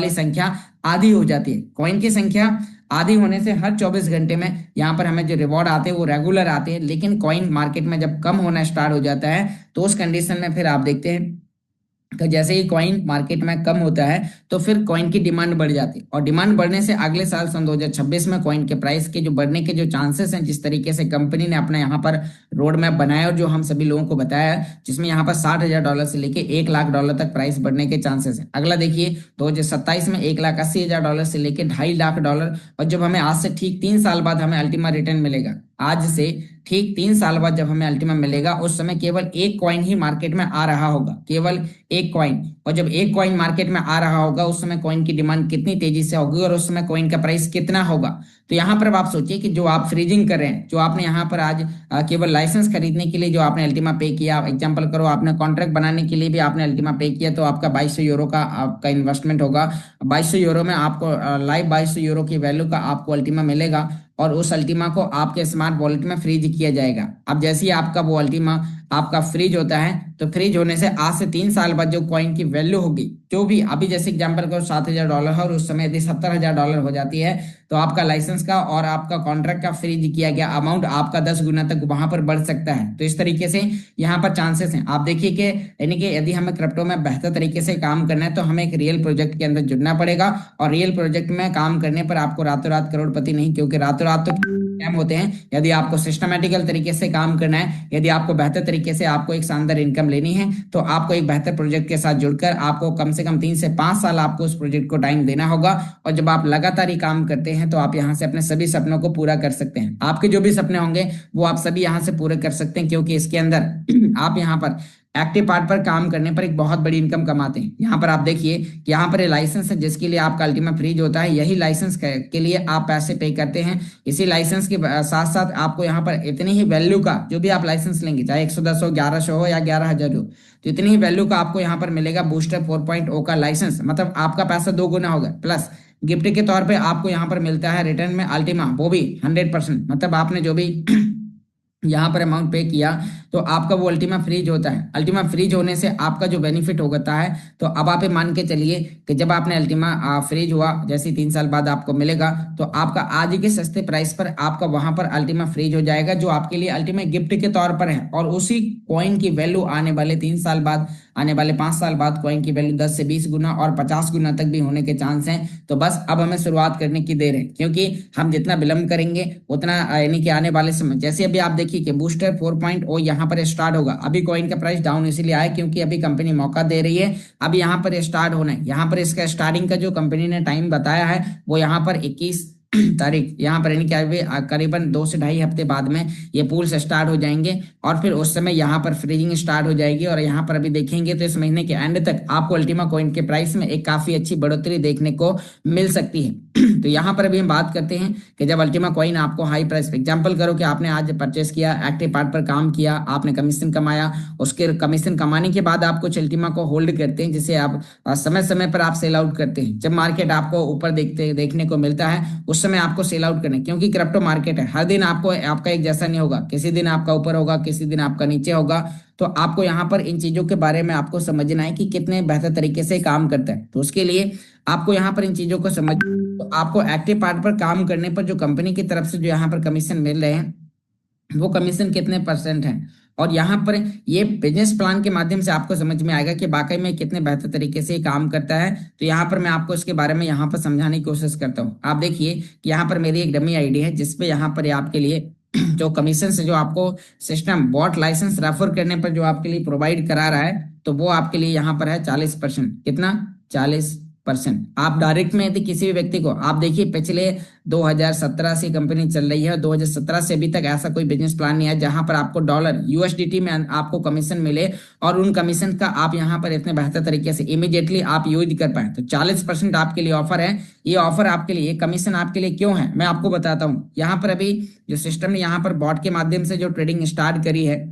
संख्या आधी हो जाती है। कॉइन की संख्या आधी होने से हर 24 घंटे में यहाँ पर हमें जो रिवॉर्ड आते हैं वो रेगुलर आते हैं, लेकिन कॉइन मार्केट में जब कम होना स्टार्ट हो जाता है तो उस कंडीशन में फिर आप देखते हैं तो जैसे ही कॉइन मार्केट में कम होता है तो फिर कॉइन की डिमांड बढ़ जाती है और डिमांड बढ़ने से अगले साल सन 2026 में कॉइन के प्राइस के जो बढ़ने के जो चांसेस हैं, जिस तरीके से कंपनी ने अपना यहाँ पर रोड मैप बनाया और जो हम सभी लोगों को बताया है, जिसमें यहाँ पर 60 हजार डॉलर से लेके 1 लाख डॉलर तक प्राइस बढ़ने के चांसेस है। अगला देखिए 2027 में 1,80,000 डॉलर से लेके 2.5 लाख डॉलर, और जब हमें आज से ठीक 3 साल बाद हमें अल्टीमा रिटर्न मिलेगा, आज से ठीक 3 साल बाद जब हमें अल्टीमा मिलेगा उस समय केवल एक कॉइन ही मार्केट में आ रहा होगा, केवल एक कॉइन। और जब एक कॉइन मार्केट में आ रहा होगा उस समय कॉइन की डिमांड कितनी तेजी से होगी और उस समय कॉइन का प्राइस कितना होगा। तो यहाँ पर अब आप सोचिए कि जो आप फ्रीजिंग कर रहे हैं, जो आपने यहाँ पर आज केवल लाइसेंस खरीदने के लिए जो आपने अल्टीमा पे किया, एग्जांपल करो आपने कॉन्ट्रैक्ट बनाने के लिए भी आपने अल्टीमा पे किया, तो आपका 2200 यूरो का आपका इन्वेस्टमेंट होगा। 2200 यूरो में आपको लाइव 2200 यूरो की वैल्यू का आपको अल्टीमा मिलेगा और उस अल्टीमा को आपके स्मार्ट वॉलेट में फ्रीज किया जाएगा। अब जैसे ही आपका वो अल्टीमा आपका फ्रीज होता है तो फ्रीज होने से आज से 3 साल बाद जो कॉइन की वैल्यू होगी, जो भी अभी जैसे एग्जांपल करो 7 हजार डॉलर है और उस समय यदि 70 हजार डॉलर हो जाती है तो आपका लाइसेंस का और आपका कॉन्ट्रैक्ट का फ्रीज किया गया अमाउंट आपका 10 गुना तक वहां पर बढ़ सकता है। तो इस तरीके से यहाँ पर चांसेस हैं। आप देखिए कि यानी कि यदि हमें क्रिप्टो में बेहतर तरीके से काम करना है तो हमें एक रियल प्रोजेक्ट के अंदर जुड़ना पड़ेगा और रियल प्रोजेक्ट में काम करने पर आपको रातों रात करोड़पति नहीं, क्योंकि रातों रात तो स्कैम होते हैं। यदि आपको सिस्टमेटिकल तरीके से काम करना है, यदि आपको बेहतर तरीके से आपको एक शानदार इनकम लेनी है तो आपको एक बेहतर प्रोजेक्ट के साथ जुड़कर आपको कम से कम 3 से 5 साल आपको उस प्रोजेक्ट को टाइम देना होगा। और जब आप लगातार ही काम करते हैं तो आप यहाँ से अपने सभी सपनों को पूरा कर सकते हैं। आपके जो भी सपने होंगे वो आप सभी यहाँ से पूरे कर सकते हैं, क्योंकि इसके अंदर आप यहाँ पर एक्टिव पार्ट पर काम करने पर एक बहुत बड़ी इनकम कमाते हैं। यहाँ पर आप देखिए कि यहाँ पर लाइसेंस है जिसके लिए आपका अल्टीमा फ्रीज होता है, यही लाइसेंस के लिए आप पैसे पे करते हैं। इसी लाइसेंस के साथ साथ आपको यहाँ पर इतनी ही वैल्यू का जो भी आप लाइसेंस लेंगे, चाहे 110 हो, 1100 हो या 11,000 हो, तो इतनी ही वैल्यू का आपको यहाँ पर मिलेगा बूस्टर 4.0 का लाइसेंस। मतलब आपका पैसा 2 गुना होगा। प्लस गिफ्ट के तौर पे आपको यहाँ पर मिलता है रिटर्न में अल्टीमा, वो भी 100%। मतलब आपने जो भी यहाँ पर अमाउंट पे किया तो आपका वो अल्टीमा फ्रीज होता है। अल्टीमा फ्रीज होने से आपका जो बेनिफिट होता है, तो अब आप ये मान के चलिए कि जब आपने अल्टीमा फ्रीज हुआ, जैसे 3 साल बाद आपको मिलेगा, तो आपका आज के सस्ते प्राइस पर आपका वहां पर अल्टीमा फ्रीज हो जाएगा, जो आपके लिए अल्टीमा गिफ्ट के तौर पर है। और उसी कॉइन की वैल्यू आने वाले 3 साल बाद, आने वाले 5 साल बाद कॉइन की वैल्यू 10 से 20 गुना और 50 गुना तक भी होने के चांस हैं। तो बस अब हमें शुरुआत करने की देर है, क्योंकि हम जितना विलंब करेंगे उतना यानी कि आने वाले समय, जैसे अभी आप देखिए कि बूस्टर 4.0 यहाँ पर स्टार्ट होगा। अभी कॉइन का प्राइस डाउन इसलिए आया क्योंकि अभी कंपनी मौका दे रही है, अब यहाँ पर स्टार्ट होना है। यहाँ पर इसका स्टार्टिंग का जो कंपनी ने टाइम बताया है वो यहाँ पर 21 तारीख, यहाँ पर यानी कि करीबन 2 से 2.5 हफ्ते बाद में ये पूल्स स्टार्ट हो जाएंगे और फिर उस समय यहाँ पर फ्रीजिंग स्टार्ट हो जाएगी। और यहाँ पर अभी देखेंगे तो इस महीने के एंड तक आपको अल्टीमा कॉइन के प्राइस में एक काफी अच्छी बढ़ोतरी देखने को मिल सकती है। तो यहाँ पर अभी हम बात करते हैं कि जब अल्टीमा कॉइन आपको हाई प्राइस, एग्जांपल करो कि आपने आज परचेस किया, एक्टिव पार्ट पर काम किया, आपने कमीशन कमाया, उसके कमीशन कमाने के बाद आप कुछ अल्टीमा को होल्ड करते हैं, जिसे आप समय समय पर आप सेल आउट करते हैं। जब मार्केट आपको ऊपर देखने को मिलता है उस समय आपको सेल आउट करना है, क्योंकि क्रिप्टो मार्केट है, हर दिन आपको आपका एक जैसा नहीं होगा, किसी दिन आपका ऊपर होगा, किसी दिन आपका नीचे होगा। तो आपको यहाँ पर इन चीजों के बारे में आपको समझना है कि कितने बेहतर तरीके से काम करता है। तो उसके लिए आपको यहाँ पर इन चीजों को समझ, तो आपको एक्टिव पार्ट पर काम करने पर जो कंपनी की तरफ से जो यहाँ पर कमीशन मिल रहे हैं वो कमीशन कितने % है, और यहाँ पर ये बिजनेस प्लान के माध्यम से आपको समझ में आएगा कि वाकई में कितने बेहतर तरीके से काम करता है। तो यहाँ पर मैं आपको इसके बारे में यहाँ पर समझाने की कोशिश करता हूँ। आप देखिए कि यहाँ पर मेरी एक डमी आईडी है जिसपे यहाँ पर आपके लिए जो कमीशन से जो आपको सिस्टम बॉट लाइसेंस रेफर करने पर जो आपके लिए प्रोवाइड करा रहा है तो वो आपके लिए यहाँ पर है 40%। कितना? 40%। आप डायरेक्ट में यदि किसी भी व्यक्ति को, आप देखिए पिछले 2017 से कंपनी चल रही है, 2017 से अभी तक ऐसा कोई बिजनेस प्लान नहीं है जहां पर आपको डॉलर यूएसडीटी में आपको कमीशन मिले और उन कमीशन का आप यहां पर इतने बेहतर तरीके से इमीडिएटली आप यूज कर पाए। तो 40% आपके लिए ऑफर है। ये ऑफर आपके लिए, कमीशन आपके लिए क्यों है मैं आपको बताता हूँ। यहाँ पर अभी जो सिस्टम ने यहाँ पर बॉट के माध्यम से जो ट्रेडिंग स्टार्ट करी है,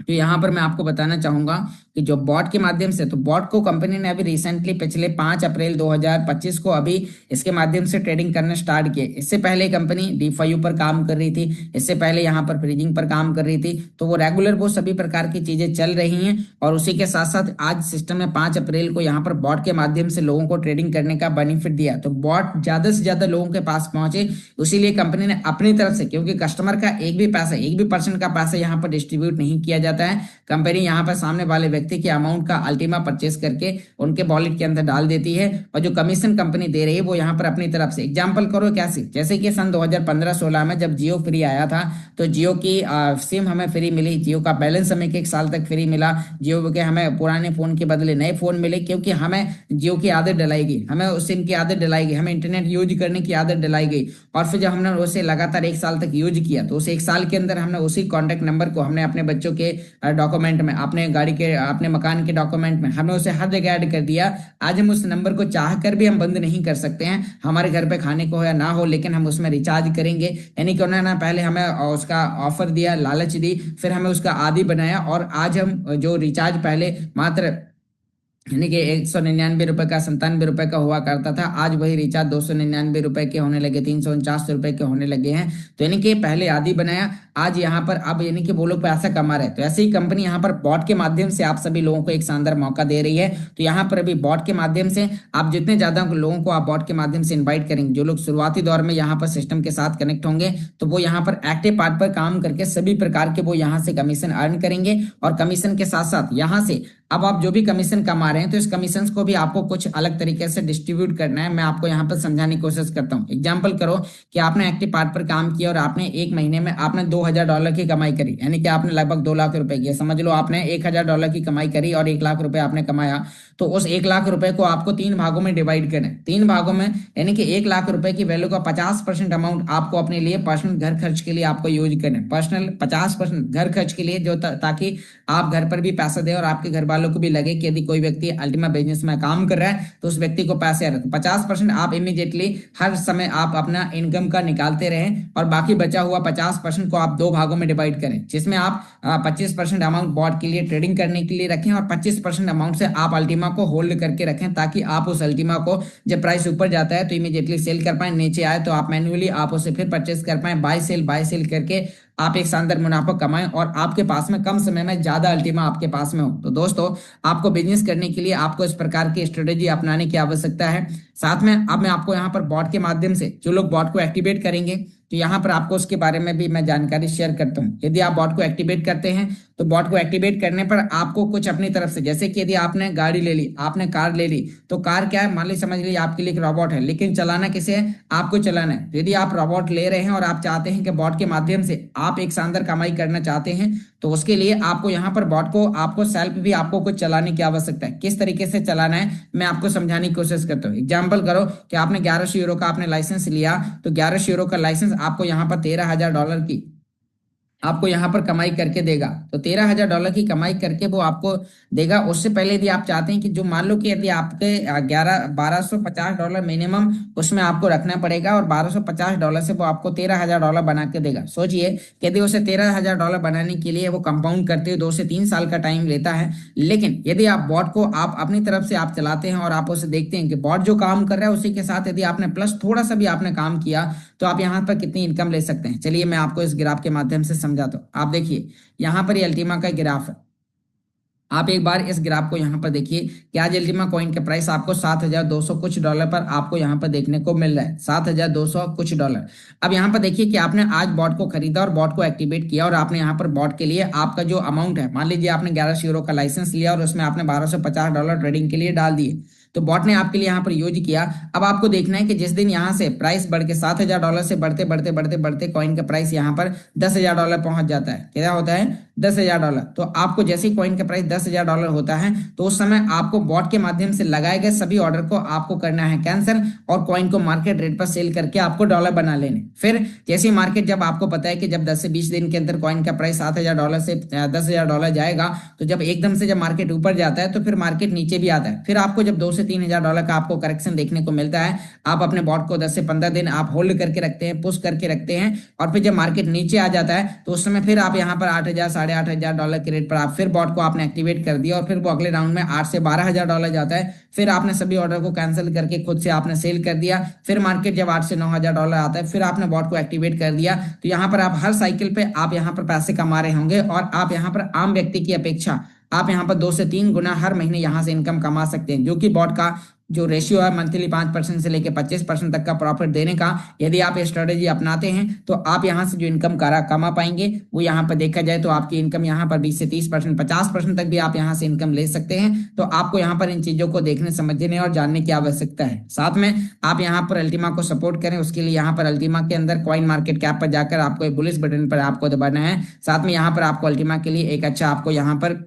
तो यहाँ पर मैं आपको बताना चाहूंगा कि जो बॉट के माध्यम से, तो बॉट को कंपनी ने अभी रिसेंटली पिछले 5 अप्रैल 2025 को अभी इसके माध्यम से ट्रेडिंग करना स्टार्ट किए। इससे पहले कंपनी डीफायू पर काम कर रही थी, इससे पहले यहाँ पर फ्रीजिंग पर काम कर रही थी। तो वो रेगुलर वो सभी प्रकार की चीजें चल रही हैं और उसी के साथ साथ आज सिस्टम ने 5 अप्रैल को यहाँ पर बॉट के माध्यम से लोगों को ट्रेडिंग करने का बेनिफिट दिया। तो बॉट ज्यादा से ज्यादा लोगों के पास पहुंचे, इसीलिए कंपनी ने अपनी तरफ से, क्योंकि कस्टमर का एक भी पैसा, एक भी परसेंट का पैसा यहाँ पर डिस्ट्रीब्यूट नहीं किया जाता है, कंपनी यहाँ पर सामने वाले व्यक्ति के अमाउंट का अल्टीमा परचेस करके उनके वॉलेट के अंदर डाल देती है और जो कमीशन कंपनी दे रही है वो यहाँ पर अपनी तरफ से। एग्जांपल करो कैसे, जैसे कि सन 2015-16 में जब जियो फ्री आया था, तो जियो की सिम हमें फ्री मिली, जियो का बैलेंस हमें 1 साल तक फ्री मिला, जियो के हमें पुराने फोन के बदले नए फोन मिले, क्योंकि हमें जियो की आदत डलाई गई, हमें उस सिम की आदत डलाई गई, हमें इंटरनेट यूज करने की आदत डलाई गई। और फिर जब हमने उसे लगातार 1 साल तक यूज किया, तो उस 1 साल के अंदर हमने उसी कॉन्टेक्ट नंबर को हमने अपने बच्चों के डॉक्यूमेंट में, अपने गाड़ी के, अपने मकान के डॉक्यूमेंट में, हमने उसे हर जगह ऐड कर दिया। आज हम उस नंबर को चाह कर भी हम बंद नहीं कर सकते हैं, हमारे घर पे खाने को हो या ना हो, लेकिन हम उसमें रिचार्ज करेंगे। यानी कि उन्होंने पहले हमें उसका ऑफर दिया, लालच दी, फिर हमें उसका आदी बनाया और आज हम जो रिचार्ज पहले मात्र यानी कि 199 रुपए का, 97 रुपए का हुआ करता था, आज वही रिचार्ज 299 रुपए के होने लगे, 349 रुपए के होने लगे हैं। तो यानी कि पहले आदि बनाया, आज यहाँ पर अब यानी कि वो लोग पैसा कमा रहे हैं। तो ऐसे ही कंपनी यहाँ पर बॉट के माध्यम से आप सभी लोगों को एक शानदार मौका दे रही है। तो यहाँ पर अभी बॉट के माध्यम से आप जितने ज्यादा लोगों को आप बॉट के माध्यम से इन्वाइट करेंगे, जो लोग शुरुआती दौर में यहाँ पर सिस्टम के साथ कनेक्ट होंगे, तो वो यहाँ पर एक्टिव पार्ट पर काम करके सभी प्रकार के वो यहाँ से कमीशन अर्न करेंगे। और कमीशन के साथ साथ यहाँ से अब आप जो भी कमीशन कमा रहे हैं, तो इस कमीशन को भी आपको कुछ अलग तरीके से डिस्ट्रीब्यूट करना है। मैं आपको यहाँ पर समझाने की कोशिश करता हूँ। एग्जांपल करो कि आपने एक्टिव पार्ट पर काम किया और आपने एक महीने में आपने $2000 की कमाई करी, यानी कि आपने लगभग 2 लाख रुपए की, समझ लो आपने $1000 की कमाई करी और 1 लाख रुपए आपने कमाया। तो उस 1 लाख रुपए को आपको 3 भागों में डिवाइड करें, 3 भागों में, यानी कि 1 लाख रुपए की वैल्यू का 50% अमाउंट आपको अपने लिए पर्सनल घर खर्च के लिए आपको यूज करें। पर्सनल 50% घर खर्च के लिए, जो ताकि आप घर पर भी पैसा दे और आपके घर वालों को भी लगे कि यदि कोई व्यक्ति अल्टीमा बिजनेस में काम कर रहा है तो उस व्यक्ति को पैसे आ रहे हैं। 50% आप इमीडिएटली हर समय आप अपना इनकम का निकालते रहें और बाकी बचा हुआ 50% को आप 2 भागों में डिवाइड करें, जिसमें आप 25% अमाउंट बॉट के लिए, ट्रेडिंग करने के लिए रखें और 25% अमाउंट से आप अल्टीमा को होल्ड करके रखें, ताकि आप उस अल्टीमा को जब प्राइस ऊपर जाता है तो इमीडिएटली सेल कर पाए, नीचे आए तो आप मैन्युअली आप उसे फिर परचेस कर पाए। बाय सेल करके आप एक शानदार मुनाफा कमाएं और आपके पास में कम समय में ज्यादा अल्टीमा आपके पास में हो। तो दोस्तों, आपको बिजनेस करने के लिए आपको इस प्रकार की स्ट्रेटेजी अपनाने की आवश्यकता है। साथ में अब मैं आपको यहाँ पर बॉट के माध्यम से, जो लोग बॉट को एक्टिवेट करेंगे, तो यहाँ पर आपको उसके बारे में भी मैं जानकारी शेयर करता हूँ। यदि आप बॉट को एक्टिवेट करते हैं, तो बॉट को एक्टिवेट करने पर आपको कुछ अपनी तरफ से, जैसे कि यदि आपने गाड़ी ले ली, आपने कार ले ली, तो कार क्या है, मान ली समझ लीजिए आपके लिए एक रोबोट है, लेकिन चलाना किसे है, आपको चलाना है। यदि आप रोबोट ले रहे हैं और आप चाहते हैं कि बॉट के माध्यम से आप एक शानदार कमाई करना चाहते हैं, तो उसके लिए आपको यहाँ पर बॉट को, आपको सेल्फ भी आपको कुछ चलाने की आवश्यकता है। किस तरीके से चलाना है मैं आपको समझाने की कोशिश करता हूँ। एग्जाम्पल करो कि आपने 1100 यूरो का आपने लाइसेंस लिया, तो 1100 यूरो का लाइसेंस आपको यहाँ पर $13,000 की आपको यहाँ पर कमाई करके देगा। तो $13,000 की कमाई करके वो आपको देगा। उससे पहले यदि आप चाहते हैं कि जो, मान लो कि यदि आपके 1250 डॉलर मिनिमम उसमें आपको रखना पड़ेगा और $1250 से वो आपको $13,000 बना के देगा। सोचिए कि यदि उसे $13,000 बनाने के लिए वो कंपाउंड करते हुए 2 से 3 साल का टाइम लेता है, लेकिन यदि आप बॉट को आप अपनी तरफ से आप चलाते हैं और आप उसे देखते हैं कि बॉट जो काम कर रहा है उसी के साथ यदि आपने प्लस थोड़ा सा भी आपने काम किया, तो आप यहाँ पर कितनी इनकम ले सकते हैं। चलिए मैं आपको इस ग्राफ के माध्यम से समझाता हूँ। आप देखिए यहाँ पर ये अल्टीमा का ग्राफ है, आप एक बार इस ग्राफ को यहाँ पर देखिए कि आज अल्टीमा कॉइन का प्राइस आपको 7,200 कुछ डॉलर पर आपको यहाँ पर देखने को मिल रहा है, 7,200 कुछ डॉलर। अब यहाँ पर देखिए कि आपने आज बॉट को खरीदा और बॉट को एक्टिवेट किया और आपने यहाँ पर बॉट के लिए आपका जो अमाउंट है, मान लीजिए आपने 1100 यूरो का लाइसेंस लिया और उसमें आपने $1250 ट्रेडिंग के लिए डाल दिए। तो बॉट ने आपके लिए यहाँ पर यूज किया। अब आपको देखना है कि जिस दिन यहाँ से प्राइस बढ़ के $7,000 से बढ़ते बढ़ते बढ़ते बढ़ते कॉइन का प्राइस यहाँ पर $10,000 पहुंच जाता है। क्या होता है? $10,000। तो आपको जैसे ही कॉइन का प्राइस $10,000 होता है तो उस समय आपको बॉट के माध्यम से लगाए गए सभी ऑर्डर को आपको करना है कैंसिल और कॉइन को मार्केट रेट पर सेल करके आपको डॉलर बना लेने। फिर जैसे मार्केट, जब आपको पता है कि जब 10 से 20 दिन के अंदर कॉइन का प्राइस $7,000 से $10,000 जाएगा, तो जब एकदम से जब मार्केट ऊपर जाता है तो फिर मार्केट नीचे भी आता है। फिर आपको जब $2,000 से $3,000 का आपको करेक्शन देखने को मिलता है, आप अपने बॉट को 10 से 15 दिन आप होल्ड करके रखते हैं, पुश करके रखते हैं, और फिर जब मार्केट नीचे आ जाता है तो उस समय फिर आप यहाँ पर 8,000 $8,500 के रेट पर आप फिर बॉट को आपने एक्टिवेट कर दिया, और फिर वो अगले राउंड में $8,000 से $12,000 जाता है। फिर आपने सभी ऑर्डर को कैंसिल करके खुद से आपने सेल कर दिया। फिर मार्केट जब $8,000 से $9,000 आता है, फिर आपने बॉट को एक्टिवेट कर दिया। तो यहाँ पर आप हर साइकिल पे आप यहाँ पर पैसे कमा रहे होंगे, और आप यहाँ पर आम व्यक्ति की अपेक्षा आप यहाँ पर 2 से 3 गुना हर महीने यहाँ से इनकम कमा सकते हैं, जो कि बॉट का जो रेशियो है मंथली 5% से लेकर 25% तक का प्रॉफिट देने का, यदि आप ये स्ट्रेटेजी अपनाते हैं तो आप यहाँ से जो इनकम कमा पाएंगे वो यहाँ पर देखा जाए तो आपकी इनकम यहाँ पर 20 से 30%, 50% तक भी आप यहाँ से इनकम ले सकते हैं। तो आपको यहाँ पर इन चीजों को देखने, समझने और जानने की आवश्यकता है। साथ में आप यहाँ पर अल्टीमा को सपोर्ट करें, उसके लिए यहाँ पर अल्टीमा के अंदर कॉइन मार्केट कैप पर जाकर आपको बुलिश बटन पर आपको दबाना है। साथ में यहाँ पर आपको अल्टीमा के लिए एक अच्छा आपको यहाँ पर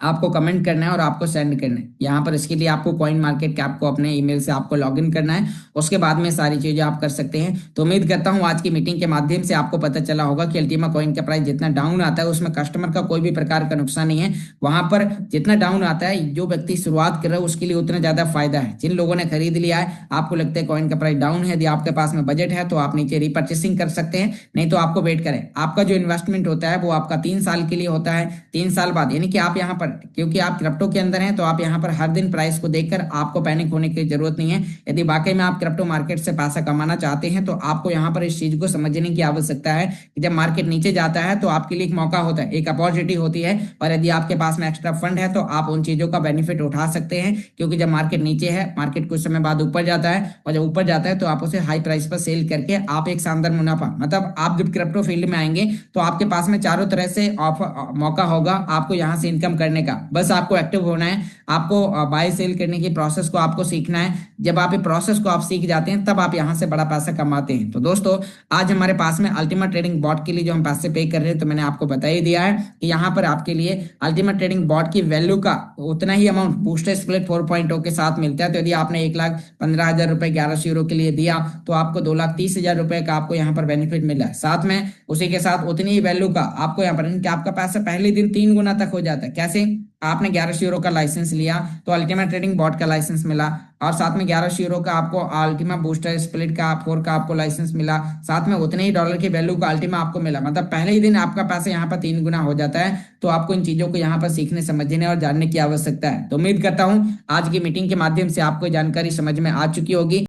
आपको कमेंट करना है और आपको सेंड करना है। यहाँ पर इसके लिए आपको कॉइन मार्केट कैप को अपने ईमेल से आपको लॉगिन करना है, उसके बाद में सारी चीजें आप कर सकते हैं। तो उम्मीद करता हूँ आज की मीटिंग के माध्यम से आपको पता चला होगा कि अल्टीमा कॉइन का प्राइस जितना डाउन आता है उसमें कस्टमर का कोई भी प्रकार का नुकसान नहीं है। वहां पर जितना डाउन आता है, जो व्यक्ति शुरुआत कर रहा है उसके लिए उतना ज्यादा फायदा है। जिन लोगों ने खरीद लिया है, आपको लगता है कॉइन का प्राइस डाउन है, यदि आपके पास में बजट है तो आप नीचे रिपर्चेसिंग कर सकते हैं, नहीं तो आपको वेट करें। आपका जो इन्वेस्टमेंट होता है वो आपका 3 साल के लिए होता है। 3 साल बाद, यानी कि आप यहाँ पर, क्योंकि आप क्रिप्टो के अंदर हैं, तो आप यहाँ पर हर दिन प्राइस को देखकर आपको पैनिक होने की जरूरत नहीं है। यदि वाकई में आप क्रिप्टो मार्केट से पैसा कमाना चाहते हैं तो आपको यहाँ पर इस चीज को समझने की आवश्यकता है कि जब मार्केट नीचे जाता है तो आपके लिए एक मौका होता है, एक अपॉर्चुनिटी होती है, और यदि आपके पास में एक्स्ट्रा फंड है तो आप उन चीजों का बेनिफिट उठा सकते हैं। क्योंकि जब मार्केट नीचे है, मार्केट कुछ समय बाद ऊपर जाता है, और जब ऊपर जाता है तो आप उसे हाई प्राइस पर सेल करके आप एक शानदार मुनाफा, मतलब आप जब क्रिप्टो फील्ड में आएंगे तो आपके पास में चारों तरह से मौका होगा आपको यहाँ से इनकम करने का। बस आपको एक्टिव होना है, आपको बाय सेल करने की प्रोसेस को आपको सीखना है। जब आप ये प्रोसेस को आप सीख जाते हैं तब आप यहाँ से बड़ा पैसा कमाते हैं। तो दोस्तों, आज हमारे पास में अल्टीमा ट्रेडिंग बॉट के लिए जो हम पैसे पे कर रहे हैं, तो मैंने आपको बता ही दिया है कि यहाँ पर आपके लिए अल्टीमा ट्रेडिंग बॉट की वैल्यू का उतना ही अमाउंट बूस्टर स्प्लिट 4.0 के साथ मिलता है। तो यदि आपने 1,15,000 रुपए 1100 यूरो के लिए दिया तो आपको 2,30,000 रुपए का आपको यहाँ पर बेनिफिट मिला है। साथ में उसी के साथ उतनी ही वैल्यू का आपको यहाँ पर, इनके आपका पैसा पहले दिन 3 गुना तक हो जाता है। कैसे? आपने 1100 यूरो का लाइसेंस लिया तो अल्टीमा ट्रेडिंग बॉट का लाइसेंस मिला, और साथ में 1100 यूरो का आपको अल्टीमा बूस्टर स्प्लिट का 4 का आपको लाइसेंस मिला, साथ में उतने ही डॉलर की वैल्यू का अल्टीमा आपको मिला। मतलब पहले ही दिन आपका पैसा यहाँ पर 3 गुना हो जाता है। तो आपको इन चीजों को यहाँ पर सीखने, समझने और जानने की आवश्यकता है। तो उम्मीद करता हूँ आज की मीटिंग के माध्यम से आपको जानकारी समझ में आ चुकी होगी।